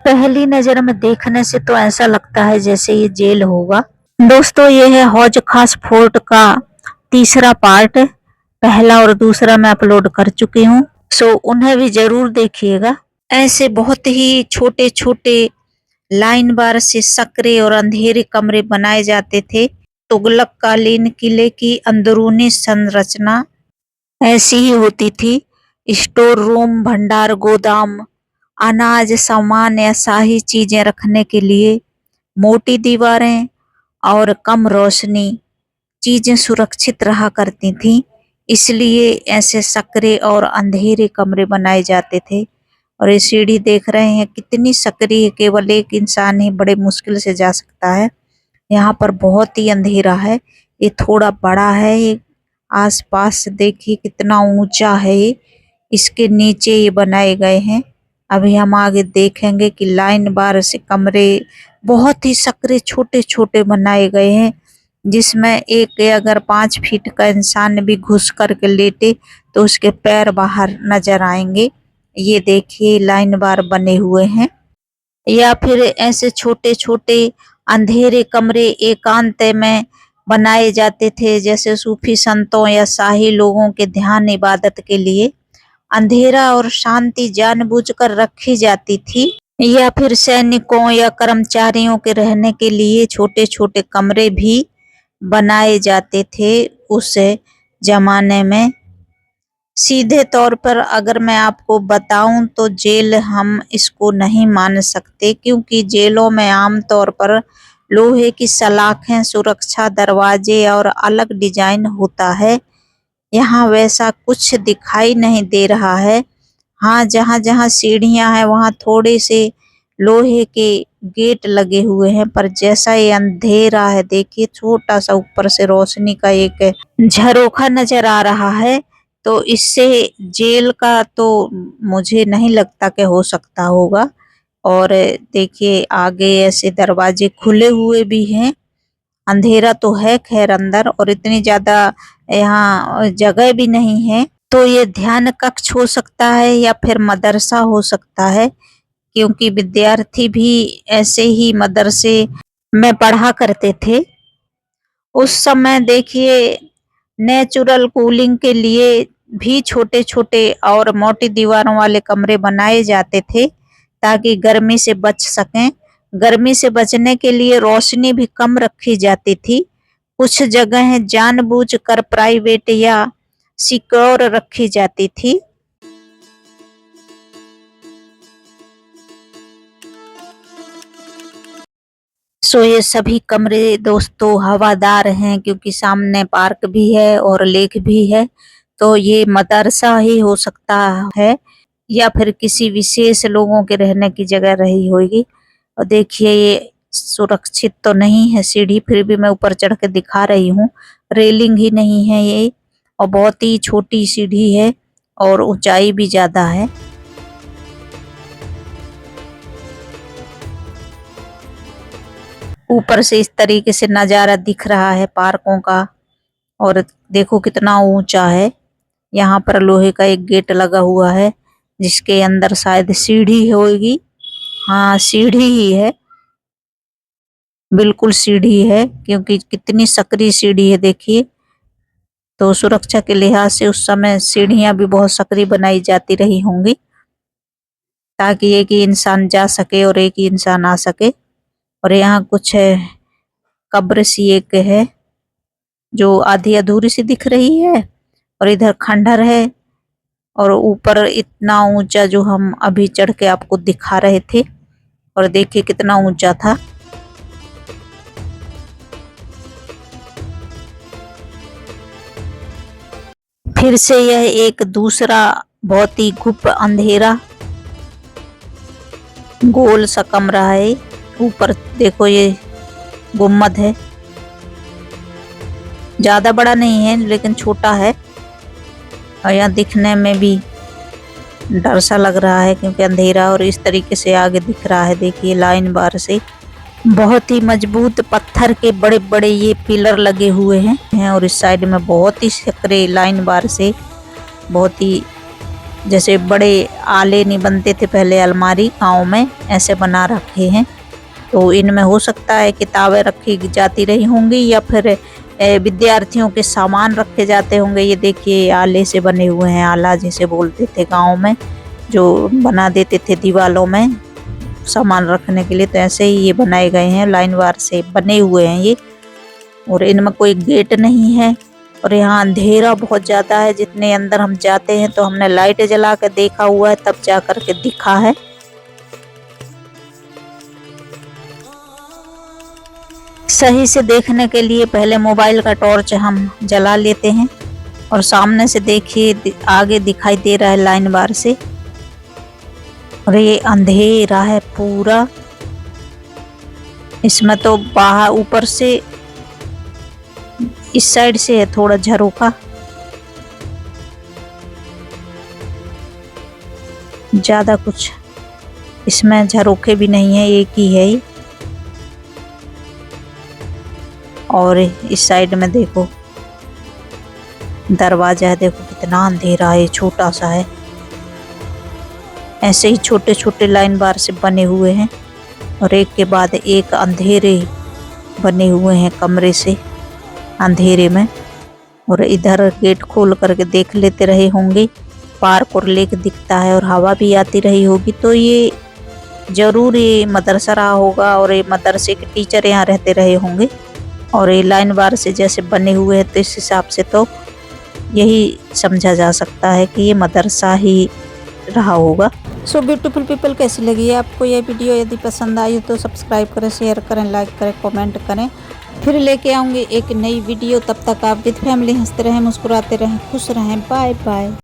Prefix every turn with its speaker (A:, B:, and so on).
A: पहली नजर में देखने से तो ऐसा लगता है जैसे ये जेल होगा। दोस्तों, ये है हौज खास फोर्ट का तीसरा पार्ट। पहला और दूसरा मैं अपलोड कर चुकी हूँ, सो उन्हें भी जरूर देखिएगा। ऐसे बहुत ही छोटे छोटे लाइन बार से सकरे और अंधेरे कमरे बनाए जाते थे। तुगलक कालीन किले की अंदरूनी संरचना ऐसी ही होती थी। स्टोर रूम, भंडार, गोदाम, अनाज, सामान या शाही चीजें रखने के लिए मोटी दीवारें और कम रोशनी, चीजें सुरक्षित रहा करती थीं। इसलिए ऐसे सकरे और अंधेरे कमरे बनाए जाते थे। और ये सीढ़ी देख रहे हैं कितनी सकरी है, केवल एक इंसान ही बड़े मुश्किल से जा सकता है। यहाँ पर बहुत ही अंधेरा है। ये थोड़ा बड़ा है। ये आसपास देखिए कितना ऊंचा है ये। इसके नीचे ये बनाए गए हैं। अभी हम आगे देखेंगे कि लाइन बार से कमरे बहुत ही सकरे छोटे छोटे बनाए गए हैं, जिसमें एक अगर 5 फीट का इंसान भी घुस करके लेटे तो उसके पैर बाहर नजर आएंगे। ये देखिए लाइन बार बने हुए हैं। या फिर ऐसे छोटे छोटे अंधेरे कमरे एकांत में बनाए जाते थे, जैसे सूफी संतों या शाही लोगों के ध्यान इबादत के लिए अंधेरा और शांति जानबूझकर रखी जाती थी। या फिर सैनिकों या कर्मचारियों के रहने के लिए छोटे छोटे कमरे भी बनाए जाते थे उस जमाने में। सीधे तौर पर अगर मैं आपको बताऊं तो जेल हम इसको नहीं मान सकते, क्योंकि जेलों में आमतौर पर लोहे की सलाखें, सुरक्षा दरवाजे और अलग डिजाइन होता है। यहाँ वैसा कुछ दिखाई नहीं दे रहा है। हाँ, जहाँ जहाँ सीढ़ियाँ हैं वहाँ थोड़े से लोहे के गेट लगे हुए हैं, पर जैसा ये अंधेरा है, देखिए छोटा सा ऊपर से रोशनी का एक झरोखा नजर आ रहा है। तो इससे जेल का तो मुझे नहीं लगता कि हो सकता होगा। और देखिए आगे ऐसे दरवाजे खुले हुए भी हैं। अंधेरा तो है खैर अंदर, और इतनी ज्यादा यहाँ जगह भी नहीं है। तो ये ध्यान कक्ष हो सकता है या फिर मदरसा हो सकता है, क्योंकि विद्यार्थी भी ऐसे ही मदरसे में पढ़ा करते थे उस समय। देखिए नेचुरल कूलिंग के लिए भी छोटे छोटे और मोटी दीवारों वाले कमरे बनाए जाते थे, ताकि गर्मी से बच सकें। गर्मी से बचने के लिए रोशनी भी कम रखी जाती थी। कुछ जगहें जानबूझकर प्राइवेट या सिक्योर रखी जाती थी। सो ये सभी कमरे दोस्तों हवादार हैं, क्योंकि सामने पार्क भी है और लेक भी है। तो ये मदरसा ही हो सकता है, या फिर किसी विशेष लोगों के रहने की जगह रही होगी। और देखिए ये सुरक्षित तो नहीं है सीढ़ी, फिर भी मैं ऊपर चढ़ के दिखा रही हूँ। रेलिंग ही नहीं है ये, और बहुत ही छोटी सीढ़ी है और ऊंचाई भी ज्यादा है। ऊपर से इस तरीके से नजारा दिख रहा है पार्कों का। और देखो कितना ऊंचा है। यहाँ पर लोहे का एक गेट लगा हुआ है, जिसके अंदर शायद सीढ़ी होगी। हाँ, सीढ़ी ही है, बिल्कुल सीढ़ी है, क्योंकि कितनी सकरी सीढ़ी है देखिए। तो सुरक्षा के लिहाज से उस समय सीढ़ियां भी बहुत सकरी बनाई जाती रही होंगी, ताकि एक ही इंसान जा सके और एक ही इंसान आ सके। और यहाँ कुछ कब्र सी एक है जो आधी अधूरी सी दिख रही है, और इधर खंडर है। और ऊपर इतना ऊंचा जो हम अभी चढ़ के आपको दिखा रहे थे, और देखिए कितना ऊंचा था। फिर से यह एक दूसरा बहुत ही गुप्त अंधेरा गोल सा कमरा है। ऊपर देखो ये गुम्मद है, ज्यादा बड़ा नहीं है लेकिन छोटा है। और यहाँ दिखने में भी डर सा लग रहा है, क्योंकि अंधेरा और इस तरीके से आगे दिख रहा है। देखिए लाइन बार से बहुत ही मजबूत पत्थर के बड़े बड़े ये पिलर लगे हुए हैं। और इस साइड में बहुत ही सकरे लाइन बार से बहुत ही जैसे बड़े आले नहीं बनते थे पहले अलमारी गाँव में, ऐसे बना रखे हैं। तो इनमें हो सकता है किताबें रखी जाती रही होंगी या फिर विद्यार्थियों के सामान रखे जाते होंगे। ये देखिए आले से बने हुए हैं, आला जिसे बोलते थे गांव में, जो बना देते थे दीवालों में सामान रखने के लिए। तो ऐसे ही ये बनाए गए हैं, लाइन वार से बने हुए हैं ये। और इनमें कोई गेट नहीं है और यहाँ अंधेरा बहुत ज़्यादा है। जितने अंदर हम जाते हैं तो हमने लाइट जला कर देखा हुआ है, तब जा कर के दिखा है। सही से देखने के लिए पहले मोबाइल का टॉर्च हम जला लेते हैं और सामने से देखिए आगे दिखाई दे रहा है लाइन बार से। और ये अंधेरा है पूरा, इसमें तो बाहर ऊपर से इस साइड से है थोड़ा झरोखा, ज्यादा कुछ इसमें झरोखे भी नहीं है, एक ही है ये। और इस साइड में देखो दरवाजा है, देखो कितना अंधेरा है, छोटा सा है। ऐसे ही छोटे छोटे लाइन बार से बने हुए हैं और एक के बाद एक अंधेरे बने हुए हैं कमरे से अंधेरे में। और इधर गेट खोल करके देख लेते रहे होंगे, पार्क और लेक दिखता है और हवा भी आती रही होगी। तो ये जरूर ये मदरसा रहा होगा और ये मदरसे के टीचर यहाँ रहते रहे होंगे। और ये लाइन बार से जैसे बने हुए हैं तो इस हिसाब से तो यही समझा जा सकता है कि ये मदरसा ही रहा होगा। सो ब्यूटीफुल पीपल, कैसी लगी है आपको ये वीडियो? यदि पसंद आई हो तो सब्सक्राइब करें, शेयर करें, लाइक करें, कमेंट करें। फिर लेके आऊँगी एक नई वीडियो। तब तक आप विद फैमिली हंसते रहें, मुस्कुराते रहें, खुश रहें। Bye bye.